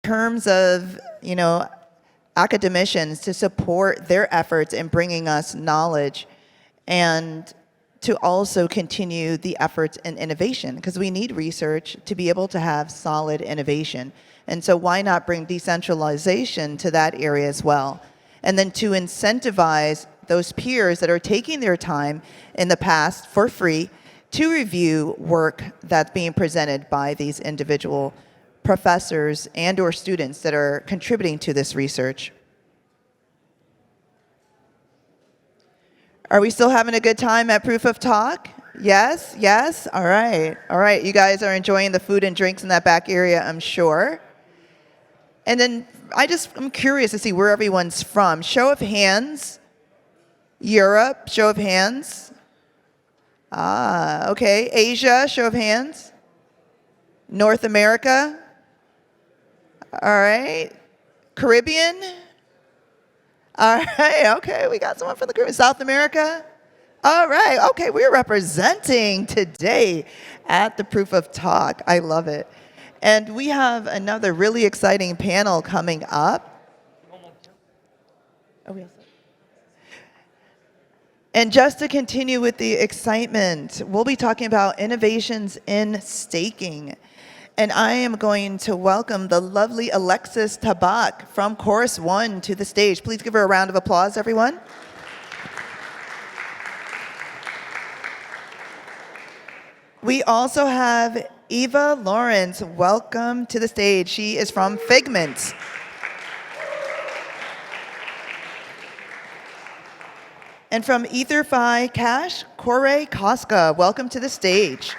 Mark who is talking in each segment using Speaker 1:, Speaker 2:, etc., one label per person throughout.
Speaker 1: terms of, academicians to support their efforts in bringing us knowledge and to also continue the efforts in innovation, because we need research to be able to have solid innovation. And so why not bring decentralization to that area as well? And then to incentivize those peers that are taking their time in the past for free to review work that's being presented by these individual professors and or students that are contributing to this research. Are we still having a good time at Proof of Talk? Yes, yes, all right. All right, you guys are enjoying the food and drinks in that back area, I'm sure. And then I'm curious to see where everyone's from. Show of hands. Europe, show of hands. Okay, Asia, show of hands. North America. All right. Caribbean. All right, okay, we got someone from the Caribbean. South America. All right, okay, we're representing today at the Proof of Talk. I love it. And we have another really exciting panel coming up. And just to continue with the excitement, we'll be talking about innovations in staking. And I am going to welcome the lovely Alexis Tabak from Chorus One to the stage. Please give her a round of applause, everyone. We also have Eva Lawrence. Welcome to the stage. She is from Figment. And from Ether.fi Cash, Koray Koska. Welcome to the stage.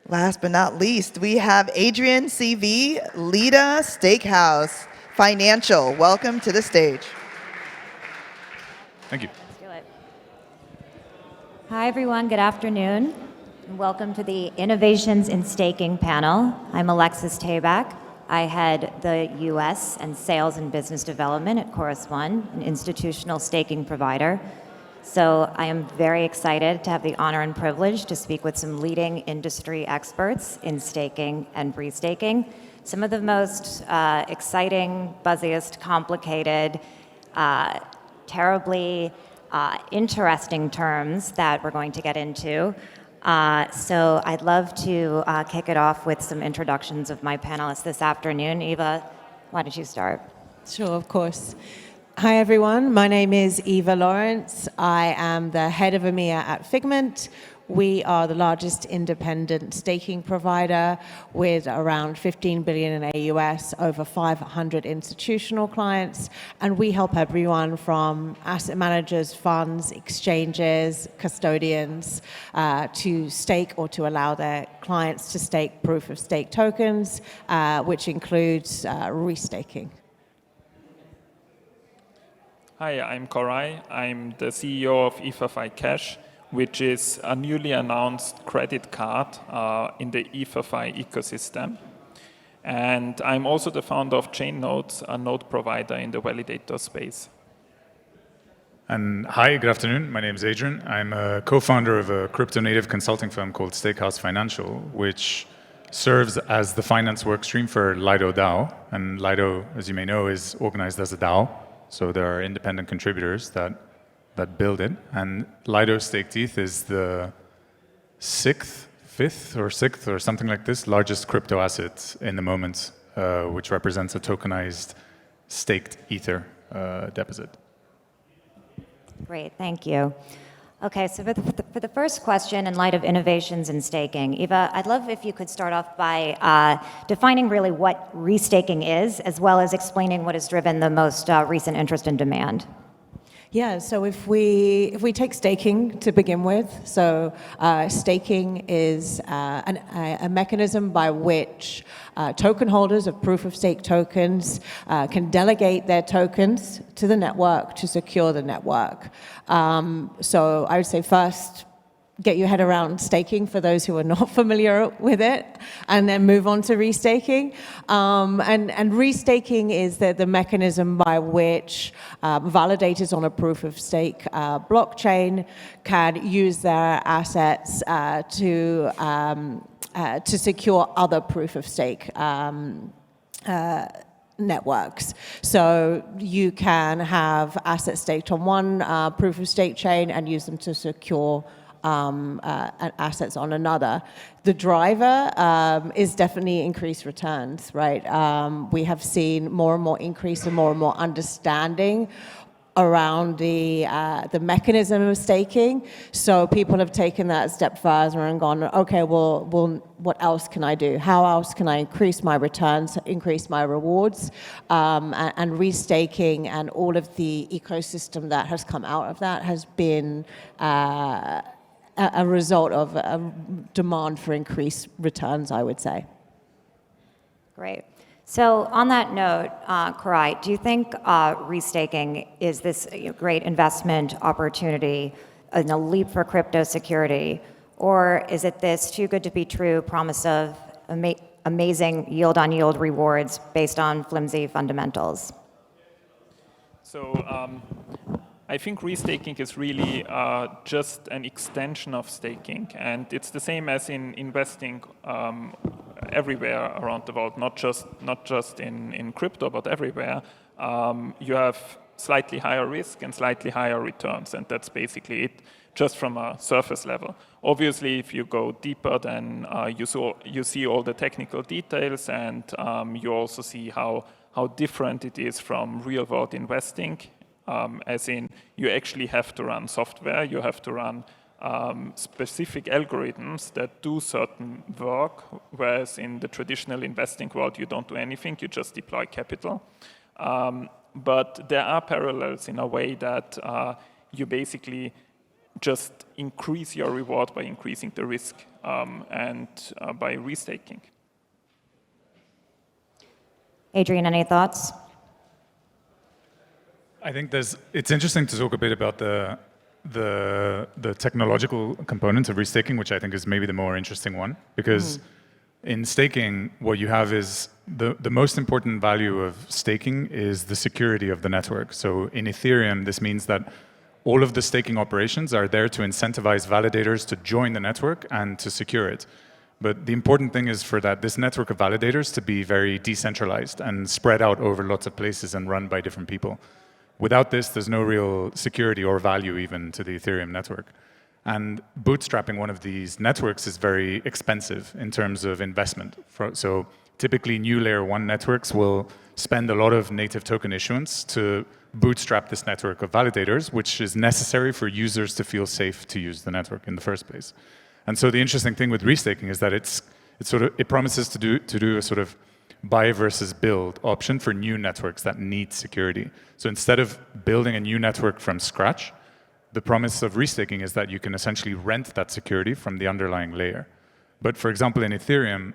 Speaker 1: Last but not least, we have Adrian C, Lido, Steakhouse Financial. Welcome to the stage.
Speaker 2: Thank you.
Speaker 3: Let's do it. Hi, everyone. Good afternoon. And welcome to the Innovations in Staking panel. I'm Alexis Tabak. I head the U.S. and Sales and Business Development at Chorus One, an institutional staking provider. So I am very excited to have the honor and privilege to speak with some leading industry experts in staking and restaking. Some of the most exciting, buzziest, complicated, terribly interesting terms that we're going to get into. So I'd love to kick it off with some introductions of my panelists this afternoon. Eva, why don't you start?
Speaker 4: Sure, of course. Hi, everyone. My name is Eva Lawrence. I am the head of EMEA at Figment. We are the largest independent staking provider with around 15 billion in AUS, over 500 institutional clients, and we help everyone from asset managers, funds, exchanges, custodians to stake or to allow their clients to stake proof of stake tokens, which includes restaking.
Speaker 5: Hi, I'm Koray. I'm the CEO of Ether.fi Cash, which is a newly announced credit card in the Ether.fi ecosystem. And I'm also the founder of ChainNodes, a node provider in the validator space.
Speaker 2: And hi, good afternoon. My name is Adrian. I'm a co-founder of a crypto-native consulting firm called Steakhouse Financial, which serves as the finance workstream for Lido DAO. And Lido, as you may know, is organized as a DAO. So there are independent contributors that build it. And Lido Staked ETH is the fifth or sixth or something like this, largest crypto asset in the moment, which represents a tokenized staked Ether deposit.
Speaker 3: Great, thank you. Okay, so for the first question, in light of innovations in staking, Eva, I'd love if you could start off by defining really what restaking is, as well as explaining what has driven the most recent interest and demand.
Speaker 4: Yeah, so if we take staking to begin with, so staking is a mechanism by which token holders of proof of stake tokens can delegate their tokens to the network to secure the network. So I would say first, get your head around staking for those who are not familiar with it, and then move on to restaking. And restaking is the mechanism by which validators on a proof of stake blockchain can use their assets to to secure other proof of stake networks. So you can have assets staked on one proof of stake chain and use them to secure assets on another. The driver is definitely increased returns, right? We have seen more and more increase and more understanding around the mechanism of staking. So people have taken that a step further and gone, okay, well, what else can I do? How else can I increase my returns, increase my rewards? And restaking and all of the ecosystem that has come out of that has been a result of a demand for increased returns, I would say.
Speaker 3: Great. So on that note, Koray, do you think restaking is this great investment opportunity and a leap for crypto security, or is it this too good to be true promise of amazing yield-on-yield rewards based on flimsy fundamentals?
Speaker 5: So I think restaking is really just an extension of staking, and it's the same as in investing everywhere around the world, not just in crypto, but everywhere. You have slightly higher risk and slightly higher returns, and that's basically it, just from a surface level. Obviously, if you go deeper, then you see all the technical details, and you also see how different it is from real-world investing. As in, you actually have to run software, you have to run specific algorithms that do certain work, whereas in the traditional investing world, you don't do anything, you just deploy capital. But there are parallels in a way that you basically just increase your reward by increasing the risk and by restaking.
Speaker 3: Adrian, any thoughts?
Speaker 2: I think it's interesting to talk a bit about the technological components of restaking, which I think is maybe the more interesting one, because in staking, what you have is the most important value of staking is the security of the network. So in Ethereum, this means that all of the staking operations are there to incentivize validators to join the network and to secure it. But the important thing is for this network of validators to be very decentralized and spread out over lots of places and run by different people. Without this, there's no real security or value even to the Ethereum network. And bootstrapping one of these networks is very expensive in terms of investment. So typically new layer 1 networks will spend a lot of native token issuance to bootstrap this network of validators, which is necessary for users to feel safe to use the network in the first place. And so the interesting thing with restaking is that it promises to do a sort of buy versus build option for new networks that need security. So instead of building a new network from scratch, the promise of restaking is that you can essentially rent that security from the underlying layer. But for example, in Ethereum,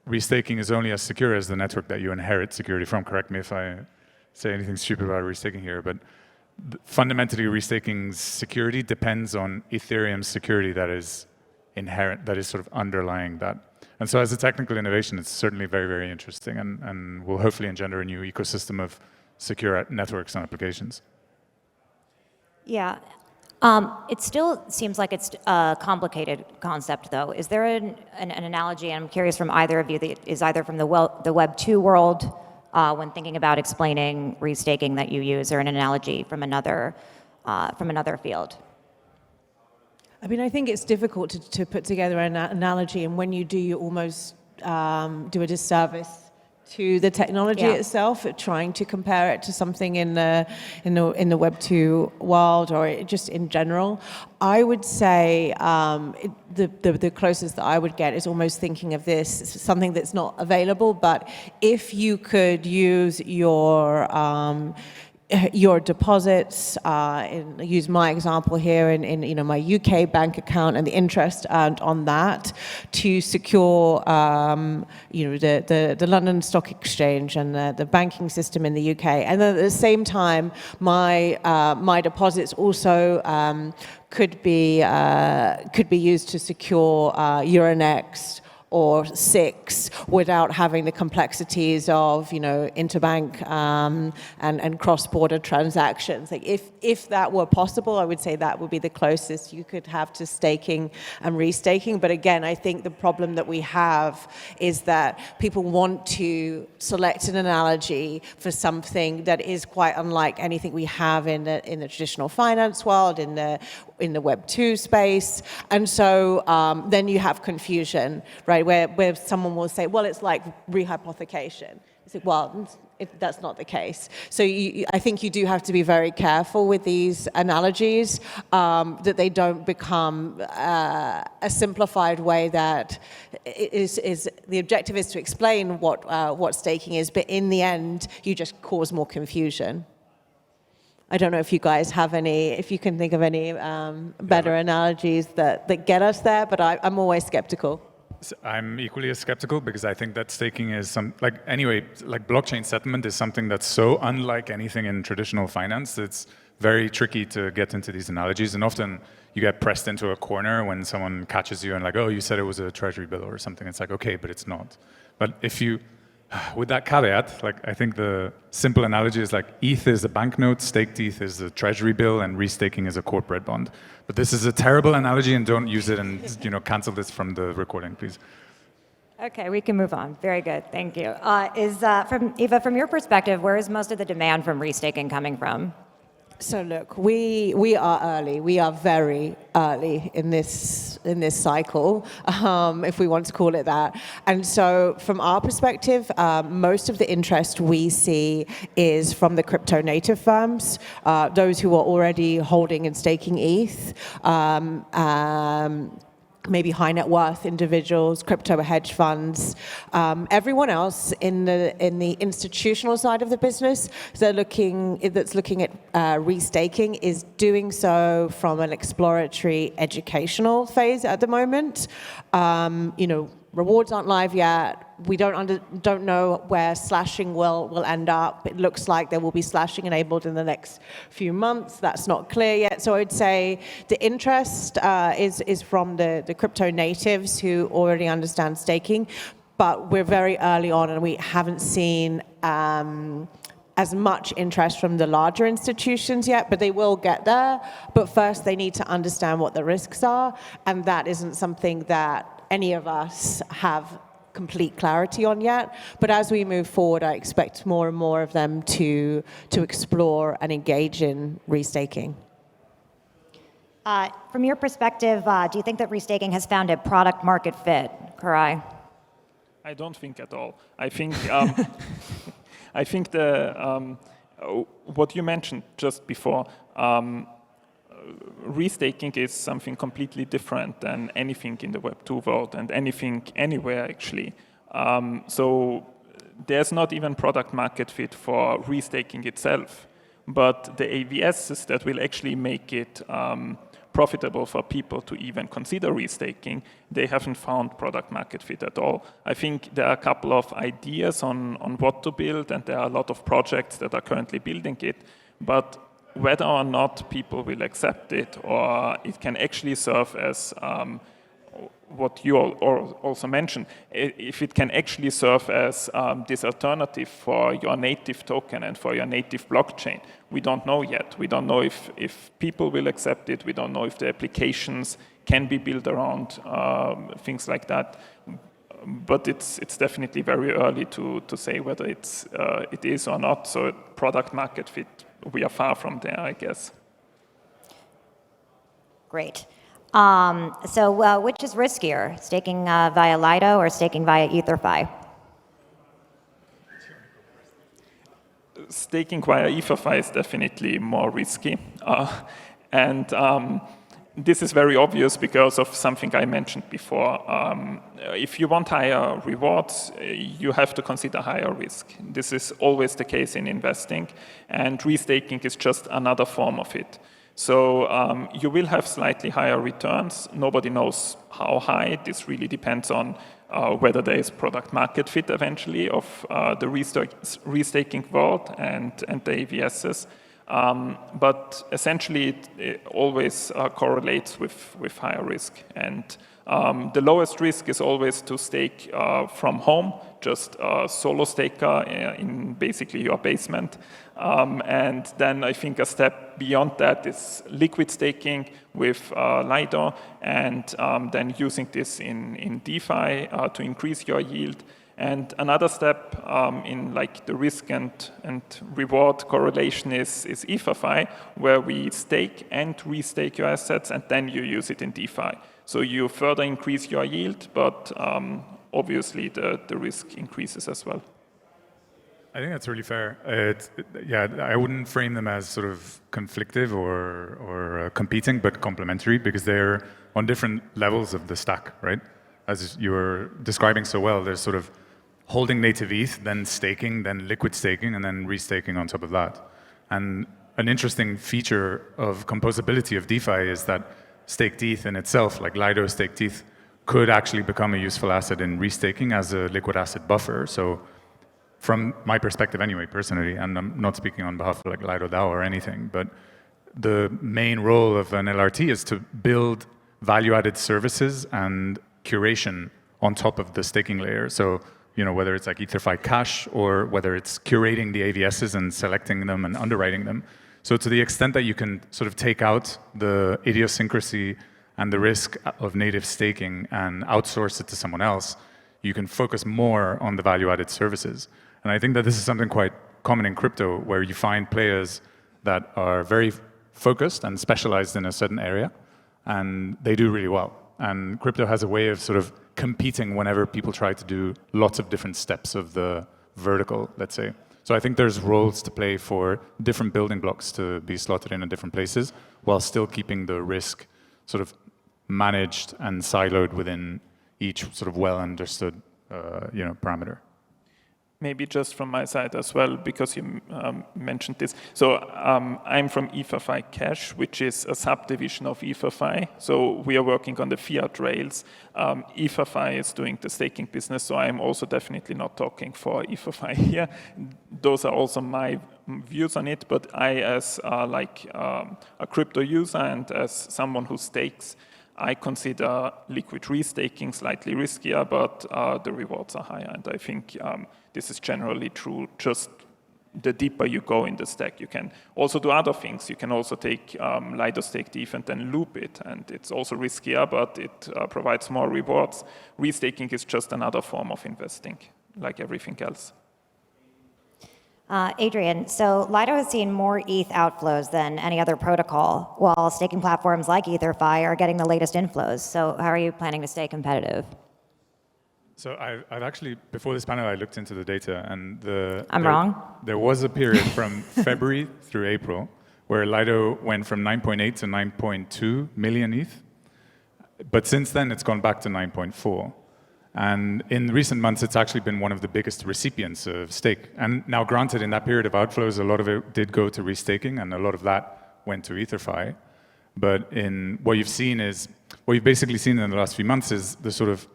Speaker 2: restaking is only as secure as the network that you inherit security from. Correct me if I say anything stupid about restaking here, but fundamentally restaking's security depends on Ethereum's security that is inherent, that is sort of underlying that. And so as a technical innovation, it's certainly very, very interesting and will hopefully engender a new ecosystem of secure networks and applications.
Speaker 3: Yeah. It still seems like it's a complicated concept, though. Is there an analogy, and I'm curious from either of you, that is either from the Web 2 world, when thinking about explaining restaking that you use, or an analogy from another field?
Speaker 4: I mean, I think it's difficult to put together an analogy, and when you do, you almost do a disservice to the technology itself, trying to compare it to something in the Web 2 world or just in general. I would say the closest that I would get is almost thinking of this something that's not available, but if you could use your deposits, use my example here in my UK bank account and the interest earned on that to secure the London Stock Exchange and the banking system in the UK. And then at the same time, my deposits also could be used to secure Euronext or 6 without having the complexities of, interbank and cross-border transactions. Like if that were possible, I would say that would be the closest you could have to staking and restaking. But again, I think the problem that we have is that people want to select an analogy for something that is quite unlike anything we have in the traditional finance world, in the Web 2 space. And so then you have confusion, right, where someone will say, well, it's like rehypothecation. It's like, well, that's not the case. So I think you do have to be very careful with these analogies, that they don't become a simplified way that is the objective is to explain what staking is, but in the end, you just cause more confusion. I don't know if you guys have if you can think of any better analogies that get us there, but I'm always skeptical.
Speaker 2: I'm equally as skeptical because I think that staking is like blockchain settlement is something that's so unlike anything in traditional finance. It's very tricky to get into these analogies, and often you get pressed into a corner when someone catches you and like, oh, you said it was a treasury bill or something. It's like, okay, but it's not. But with that caveat, I think the simple analogy is like ETH is a banknote, staked ETH is a treasury bill, and restaking is a corporate bond. But this is a terrible analogy, and don't use it, and cancel this from the recording, please.
Speaker 3: Okay, we can move on. Very good, thank you. From Eva, from your perspective, where is most of the demand from restaking coming from?
Speaker 4: So look, we are early. We are very early in this cycle, if we want to call it that. And so, from our perspective, most of the interest we see is from the crypto native firms, those who are already holding and staking ETH. Maybe high net worth individuals, crypto hedge funds, everyone else in the institutional side of the business that's looking at restaking is doing so from an exploratory educational phase at the moment. Rewards aren't live yet. We don't know where slashing will end up. It looks like there will be slashing enabled in the next few months. That's not clear yet. So I'd say the interest is from the crypto natives who already understand staking, but we're very early on and we haven't seen as much interest from the larger institutions yet, but they will get there. But first they need to understand what the risks are, and that isn't something that any of us have complete clarity on yet. But as we move forward, I expect more and more of them to explore and engage in restaking.
Speaker 3: From your perspective, do you think that restaking has found a product market fit, Koray?
Speaker 5: I don't think at all. I think I think what you mentioned just before, restaking is something completely different than anything in the Web 2 world and anything anywhere actually. So there's not even product market fit for restaking itself, but the AVSs that will actually make it profitable for people to even consider restaking, they haven't found product market fit at all. I think there are a couple of ideas on what to build, and there are a lot of projects that are currently building it, but whether or not people will accept it or it can actually serve as what you also mentioned, if it can actually serve as this alternative for your native token and for your native blockchain, we don't know yet. We don't know if people will accept it. We don't know if the applications can be built around things like that. But it's definitely very early to say whether it is or not. So product market fit, we are far from there, I guess.
Speaker 3: Great. So which is riskier, staking via Lido or staking via Ether.fi?
Speaker 5: Staking via Ether.fi is definitely more risky. This is very obvious because of something I mentioned before. If you want higher rewards, you have to consider higher risk. This is always the case in investing, and restaking is just another form of it. So you will have slightly higher returns. Nobody knows how high. This really depends on whether there is product market fit eventually of the restaking world and the AVSs. But essentially, it always correlates with higher risk. And the lowest risk is always to stake from home, just a solo staker in basically your basement. And then I think a step beyond that is liquid staking with Lido, and then using this in DeFi to increase your yield. And another step in like the risk and reward correlation is Ether.fi, where we stake and restake your assets, and then you use it in DeFi. So you further increase your yield, but obviously the risk increases as well.
Speaker 2: I think that's really fair. Yeah, I wouldn't frame them as sort of conflictive or competing, but complementary, because they're on different levels of the stack, right? As you were describing so well, there's sort of holding native ETH, then staking, then liquid staking, and then restaking on top of that. And an interesting feature of composability of DeFi is that staked ETH in itself, like Lido staked ETH, could actually become a useful asset in restaking as a liquid asset buffer. So from my perspective anyway, personally, and I'm not speaking on behalf of like Lido DAO or anything, but the main role of an LRT is to build value-added services and curation on top of the staking layer. So, you know, whether it's like Ether.fi Cash or whether it's curating the AVSs and selecting them and underwriting them. So to the extent that you can sort of take out the idiosyncrasy and the risk of native staking and outsource it to someone else, you can focus more on the value-added services. And I think that this is something quite common in crypto, where you find players that are very focused and specialized in a certain area, and they do really well. And crypto has a way of sort of competing whenever people try to do lots of different steps of the vertical, let's say. So I think there's roles to play for different building blocks to be slotted in different places, while still keeping the risk sort of managed and siloed within each sort of well-understood parameter.
Speaker 5: Maybe just from my side as well, because you mentioned this. So I'm from Ether.fi Cash, which is a subdivision of Ether.fi. So we are working on the fiat rails. Ether.fi is doing the staking business, so I'm also definitely not talking for Ether.fi here. Those are also my views on it, but I, as a crypto user and as someone who stakes, I consider liquid restaking slightly riskier, but the rewards are higher. And I think this is generally true. Just the deeper you go in the stack, you can also do other things. You can also take Lido staked ETH and then loop it. And it's also riskier, but it provides more rewards. Restaking is just another form of investing, like everything else.
Speaker 3: Adrian, so Lido has seen more ETH outflows than any other protocol, while staking platforms like Ether.fi are getting the latest inflows. So how are you planning to stay competitive?
Speaker 2: So I've actually, before this panel, I looked into the data, and
Speaker 3: wrong?
Speaker 2: There was a period from February through April where Lido went from 9.8 to 9.2 million ETH. But since then, it's gone back to 9.4. And in recent months, it's actually been one of the biggest recipients of stake. And now, granted, in that period of outflows, a lot of it did go to restaking, and a lot of that went to Ether.fi. But in what you've basically seen in the last few months is the sort of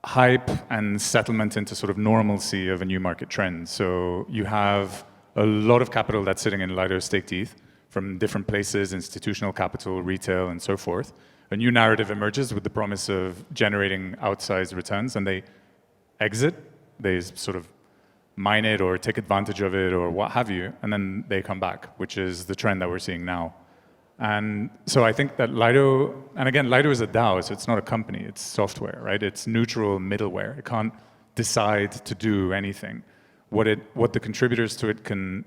Speaker 2: hype and settlement into sort of normalcy of a new market trend. So you have a lot of capital that's sitting in Lido staked ETH from different places, institutional capital, retail, and so forth. A new narrative emerges with the promise of generating outsized returns, and they exit, they sort of mine it or take advantage of it or what have you, and then they come back, which is the trend that we're seeing now. And so I think that Lido, and again, Lido is a DAO, so it's not a company, it's software, right? It's neutral middleware. It can't decide to do anything. What the contributors to it can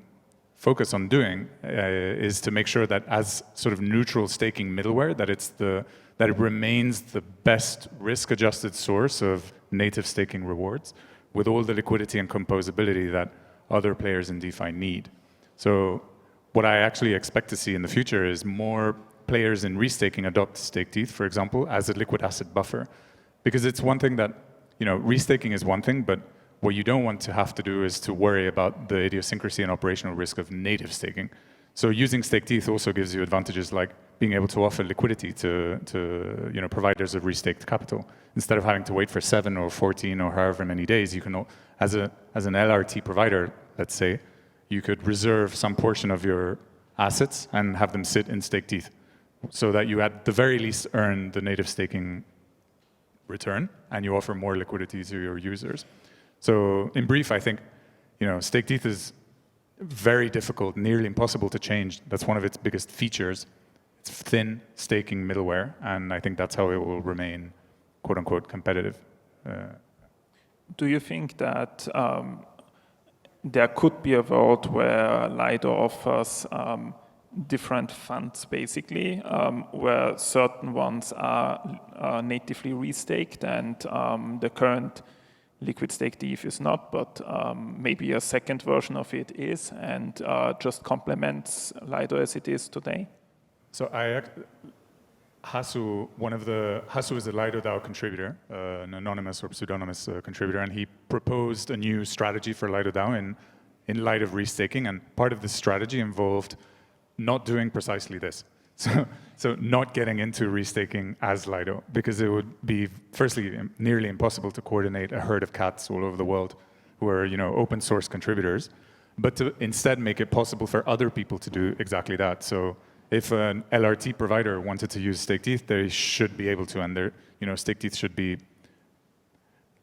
Speaker 2: focus on doing is to make sure that as sort of neutral staking middleware, that it remains the best risk-adjusted source of native staking rewards with all the liquidity and composability that other players in DeFi need. So what I actually expect to see in the future is more players in restaking adopt staked ETH, for example, as a liquid asset buffer. Because it's one thing that, restaking is one thing, but what you don't want to have to do is to worry about the idiosyncrasy and operational risk of native staking. So using staked ETH also gives you advantages like being able to offer liquidity to providers of restaked capital. Instead of having to wait for 7 or 14 or however many days, you can, as an LRT provider, let's say, you could reserve some portion of your assets and have them sit in staked ETH, so that you at the very least earn the native staking return and you offer more liquidity to your users. So in brief, I think staked ETH is very difficult, nearly impossible to change. That's one of its biggest features. It's thin staking middleware, and I think that's how it will remain, quote unquote, competitive.
Speaker 5: Do you think that there could be a world where Lido offers different funds, basically, where certain ones are natively restaked and the current liquid staked ETH is not, but maybe a second version of it is, and just complements Lido as it is today?
Speaker 2: So Hasu is a Lido DAO contributor, an anonymous or pseudonymous contributor, and he proposed a new strategy for Lido DAO in light of restaking, and part of this strategy involved not doing precisely this. So not getting into restaking as Lido, because it would be, firstly, nearly impossible to coordinate a herd of cats all over the world who are, open source contributors, but to instead make it possible for other people to do exactly that. So if an LRT provider wanted to use staked ETH, they should be able to, and their, staked ETH should be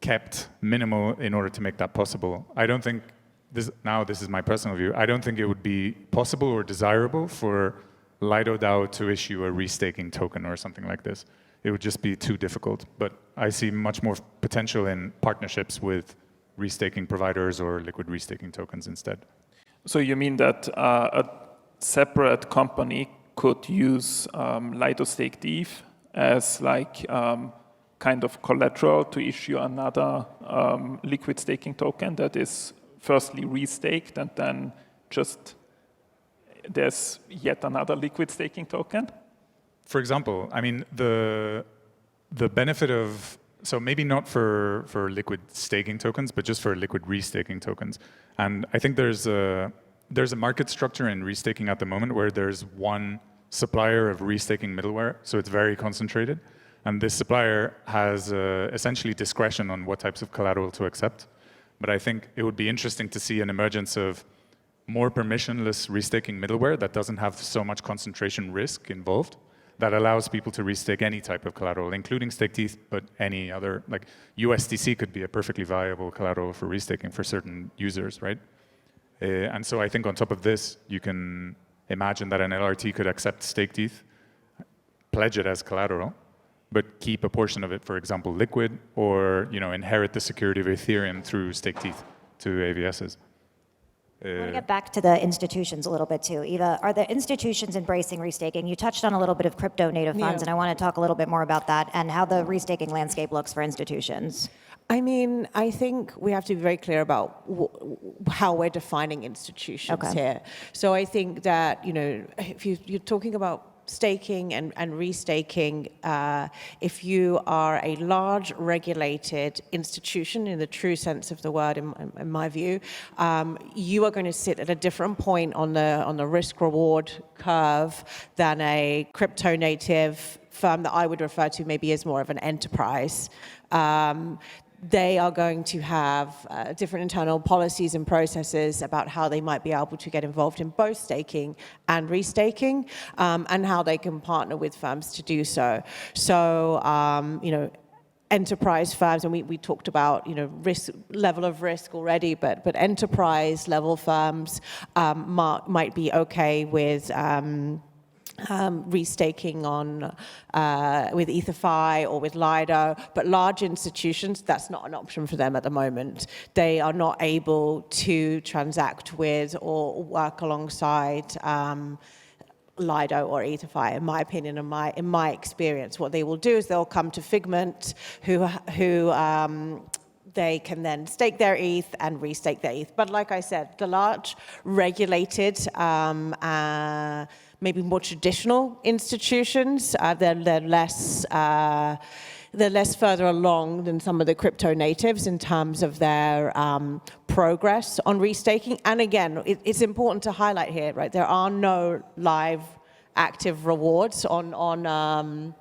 Speaker 2: kept minimal in order to make that possible. I don't think this is my personal view. I don't think it would be possible or desirable for Lido DAO to issue a restaking token or something like this. It would just be too difficult. But I see much more potential in partnerships with restaking providers or liquid restaking tokens instead.
Speaker 5: So you mean that a separate company could use Lido staked ETH as kind of collateral to issue another liquid staking token that is firstly restaked, and then just there's yet another liquid staking token?
Speaker 2: For example, I mean, the benefit of, so maybe not for liquid staking tokens, but just for liquid restaking tokens. And I think there's a market structure in restaking at the moment where there's one supplier of restaking middleware, so it's very concentrated. And this supplier has essentially discretion on what types of collateral to accept. But I think it would be interesting to see an emergence of more permissionless restaking middleware that doesn't have so much concentration risk involved, that allows people to restake any type of collateral, including staked ETH, but any other, like USDC could be a perfectly viable collateral for restaking for certain users, right? And so I think on top of this, you can imagine that an LRT could accept staked ETH, pledge it as collateral, but keep a portion of it, for example, liquid, or inherit the security of Ethereum through staked ETH to AVSs.
Speaker 3: I want to get back to the institutions a little bit too. Eva, are the institutions embracing restaking? You touched on a little bit of crypto native funds, and I want to talk a little bit more about that and how the restaking landscape looks for institutions.
Speaker 4: I mean, I think we have to be very clear about how we're defining institutions here. So I think that, if you're talking about staking and restaking, if you are a large regulated institution in the true sense of the word, in my view, you are going to sit at a different point on the risk-reward curve than a crypto native firm that I would refer to maybe as more of an enterprise. They are going to have different internal policies and processes about how they might be able to get involved in both staking and restaking, and how they can partner with firms to do so. So, enterprise firms, and we talked about level of risk already, but enterprise level firms might be okay with restaking on with Ether.fi or with Lido, but large institutions, that's not an option for them at the moment. They are not able to transact with or work alongside Lido or Ether.fi, in my opinion, in my experience. What they will do is they'll come to Figment, who they can then stake their ETH and restake their ETH. But like I said, the large regulated maybe more traditional institutions, they're less further along than some of the crypto natives in terms of their progress on restaking. And again, it's important to highlight here, right? There are no live active rewards on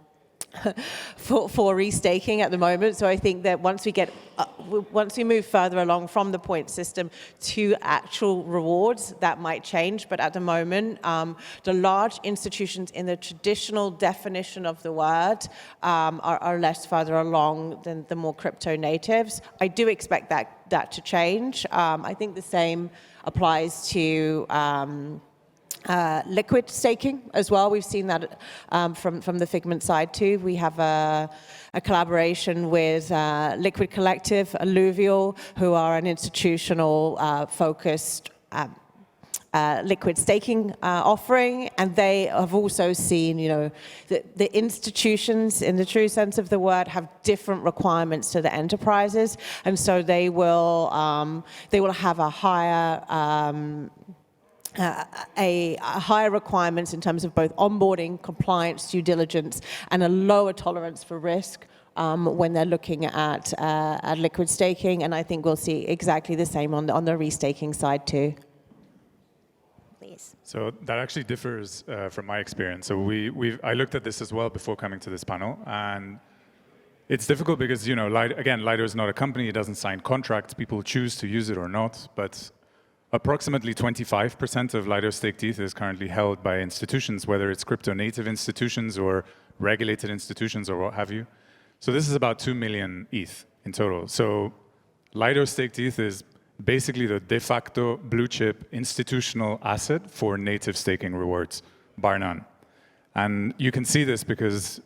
Speaker 4: for restaking at the moment. So I think that once we move further along from the point system to actual rewards, that might change. But at the moment, the large institutions in the traditional definition of the word are less further along than the more crypto natives. I do expect that to change. I think the same applies to liquid staking as well. We've seen that from the Figment side too. We have a collaboration with Liquid Collective, Alluvial, who are an institutional focused liquid staking offering, and they have also seen, the institutions in the true sense of the word have different requirements to the enterprises, and so they will have a higher requirements in terms of both onboarding, compliance, due diligence, and a lower tolerance for risk when they're looking at liquid staking. And I think we'll see exactly the same on the restaking side too.
Speaker 3: Please.
Speaker 2: So that actually differs from my experience. So I looked at this as well before coming to this panel, and it's difficult because, Lido is not a company. It doesn't sign contracts. People choose to use it or not, but approximately 25% of Lido staked ETH is currently held by institutions, whether it's crypto-native institutions or regulated institutions or what have you. So this is about 2 million ETH in total. So Lido staked ETH is basically the de facto blue-chip institutional asset for native staking rewards, bar none. And you can see this because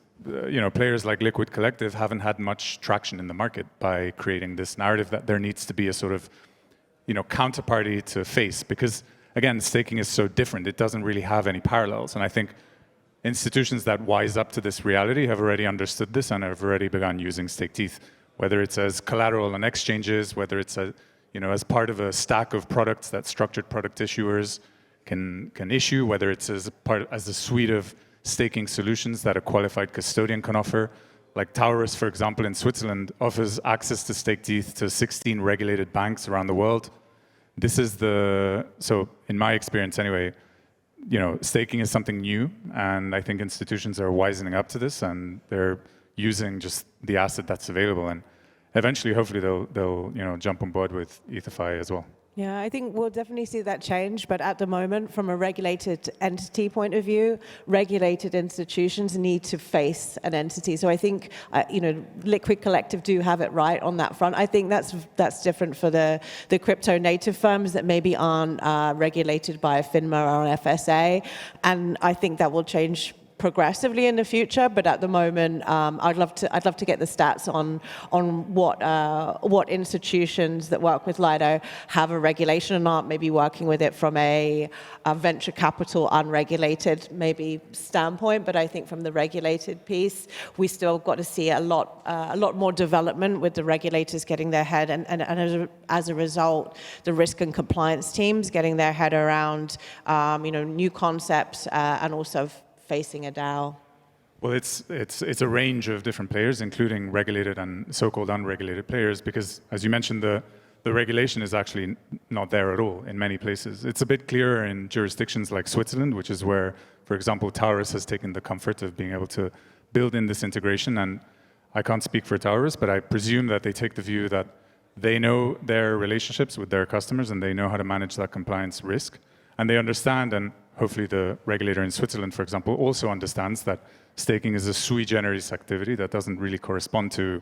Speaker 2: players like Liquid Collective haven't had much traction in the market by creating this narrative that there needs to be a sort of counterparty to face, because again, staking is so different. It doesn't really have any parallels. And I think institutions that wise up to this reality have already understood this and have already begun using staked ETH, whether it's as collateral on exchanges, whether it's as part of a stack of products that structured product issuers can issue, whether it's as a suite of staking solutions that a qualified custodian can offer. Like Taurus, for example, in Switzerland, offers access to staked ETH to 16 regulated banks around the world. So in my experience anyway, staking is something new, and I think institutions are wisening up to this, and they're using just the asset that's available, and eventually, hopefully, they'll jump on board with Ether.fi as well.
Speaker 4: Yeah, I think we'll definitely see that change, but at the moment, from a regulated entity point of view, regulated institutions need to face an entity. So I think, Liquid Collective do have it right on that front. I think that's different for the crypto native firms that maybe aren't regulated by a FINMA or an FSA, and I think that will change progressively in the future, but at the moment, I'd love to get the stats on what institutions that work with Lido have a regulation and aren't maybe working with it from a venture capital unregulated maybe standpoint. But I think from the regulated piece, we still got to see a lot more development with the regulators getting their head and as a result, the risk and compliance teams getting their head around new concepts and also facing a DAO.
Speaker 2: Well, it's a range of different players, including regulated and so-called unregulated players, because as you mentioned, the regulation is actually not there at all in many places. It's a bit clearer in jurisdictions like Switzerland, which is where, for example, Taurus has taken the comfort of being able to build in this integration. And I can't speak for Taurus, but I presume that they take the view that they know their relationships with their customers and they know how to manage that compliance risk. And they understand, and hopefully the regulator in Switzerland, for example, also understands that staking is a sui generis activity that doesn't really correspond to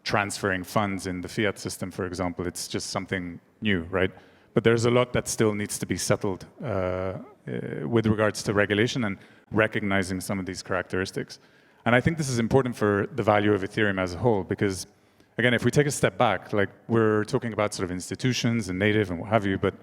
Speaker 2: transferring funds in the fiat system, for example. It's just something new, right? But there's a lot that still needs to be settled with regards to regulation and recognizing some of these characteristics. And I think this is important for the value of Ethereum as a whole, because again, if we take a step back, like we're talking about sort of institutions and native and what have you, but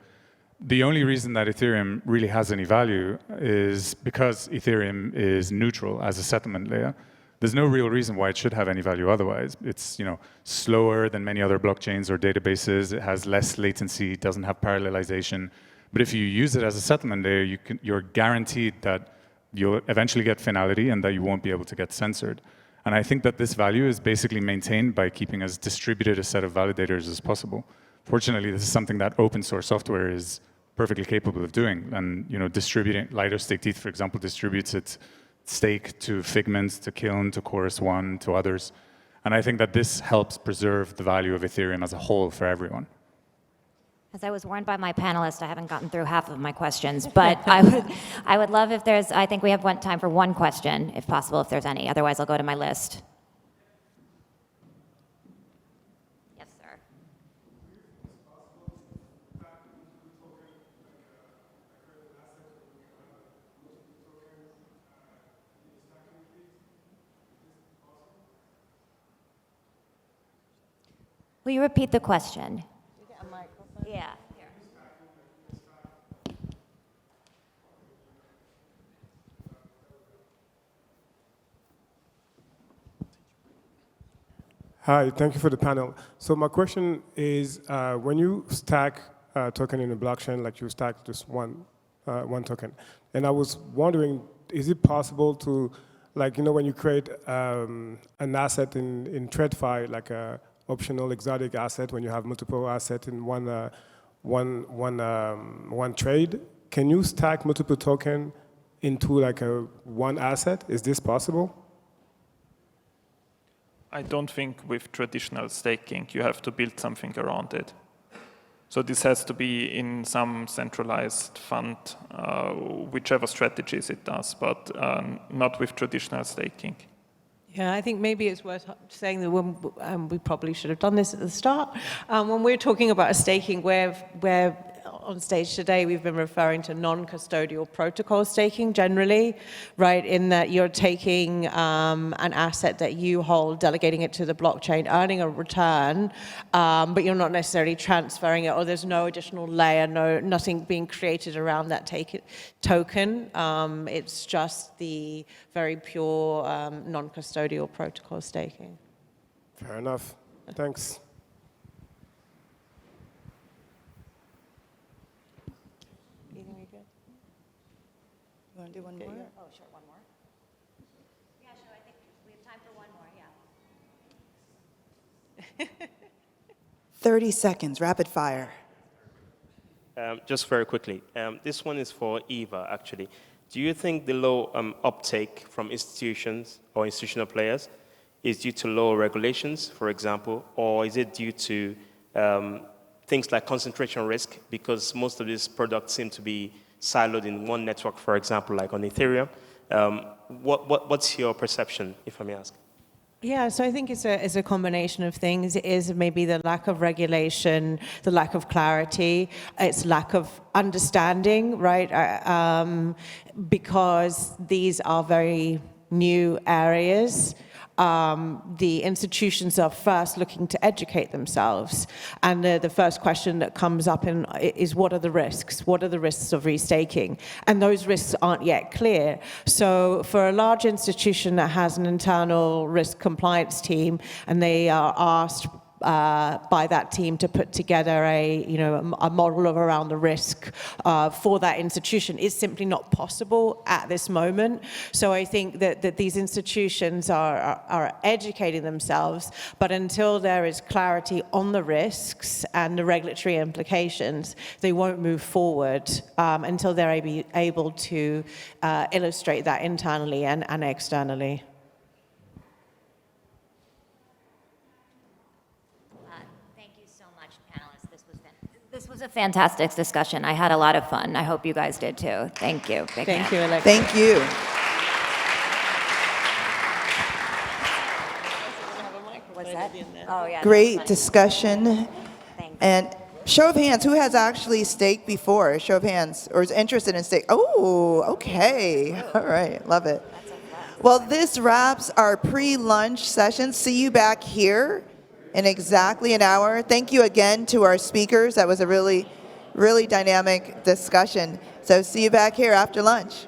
Speaker 2: the only reason that Ethereum really has any value is because Ethereum is neutral as a settlement layer. There's no real reason why it should have any value otherwise. It's slower than many other blockchains or databases. It has less latency. It doesn't have parallelization. But if you use it as a settlement layer, you're guaranteed that you'll eventually get finality and that you won't be able to get censored. And I think that this value is basically maintained by keeping as distributed a set of validators as possible. Fortunately, this is something that open source software is perfectly capable of doing. And distributing Lido staked ETH, for example, distributes it stake to Figment, to Kiln, to Chorus One, to others. And I think that this helps preserve the value of Ethereum as a whole for everyone.
Speaker 3: As I was warned by my panelists, I haven't gotten through half of my questions, but I would love if there's, I think we have time for one question, if possible, if there's any. Otherwise, I'll go to my list. Yes, sir. Will you repeat the question? Yeah. Here.
Speaker 6: Hi, thank you for the panel. So my question is, when you stack a token in a blockchain, like you stack just one token, and I was wondering, is it possible to, like, when you create an asset in TradFi, like a optional exotic asset, when you have multiple assets in one trade, can you stack multiple token into like one asset? Is this possible?
Speaker 5: I don't think with traditional staking you have to build something around it. So this has to be in some centralized fund, whichever strategies it does, but not with traditional staking.
Speaker 4: Yeah, I think maybe it's worth saying that we probably should have done this at the start. When we're talking about a staking, where on stage today we've been referring to non-custodial protocol staking generally, right? In that you're taking an asset that you hold, delegating it to the blockchain, earning a return, but you're not necessarily transferring it, or there's no additional layer, nothing being created around that token. It's just the very pure non-custodial protocol staking.
Speaker 6: Fair enough. Thanks.
Speaker 1: You want to do one more?
Speaker 3: Oh, sure, one more. Yeah, sure, I think we have time for one more, yeah.
Speaker 1: 30 seconds, rapid fire.
Speaker 7: Just very quickly, this one is for Eva, actually. Do you think the low uptake from institutions or institutional players is due to low regulations, for example, or is it due to things like concentration risk, because most of these products seem to be siloed in one network, for example, like on Ethereum? What's your perception, if I may ask?
Speaker 4: Yeah, so I think it's a combination of things. It is maybe the lack of regulation, the lack of clarity, it's lack of understanding, right? Because these are very new areas. The institutions are first looking to educate themselves. And the first question that comes up is, what are the risks? What are the risks of restaking? And those risks aren't yet clear. So for a large institution that has an internal risk compliance team, and they are asked by that team to put together a model of around the risk for that institution, is simply not possible at this moment. So I think that these institutions are educating themselves, but until there is clarity on the risks and the regulatory implications, they won't move forward until they're able to illustrate that internally and externally.
Speaker 3: This was a fantastic discussion. I had a lot of fun. I hope you guys did too. Thank you.
Speaker 4: Thank you, Alexis.
Speaker 1: Thank you.
Speaker 3: What's that? Oh, yeah.
Speaker 1: Great discussion.
Speaker 3: Thanks.
Speaker 1: And show of hands, who has actually staked before? Show of hands, or is interested in stake? Oh, okay. All right, love it. Well, this wraps our pre-lunch session. See you back here in exactly an hour. Thank you again to our speakers. That was a really, really dynamic discussion. So see you back here after lunch.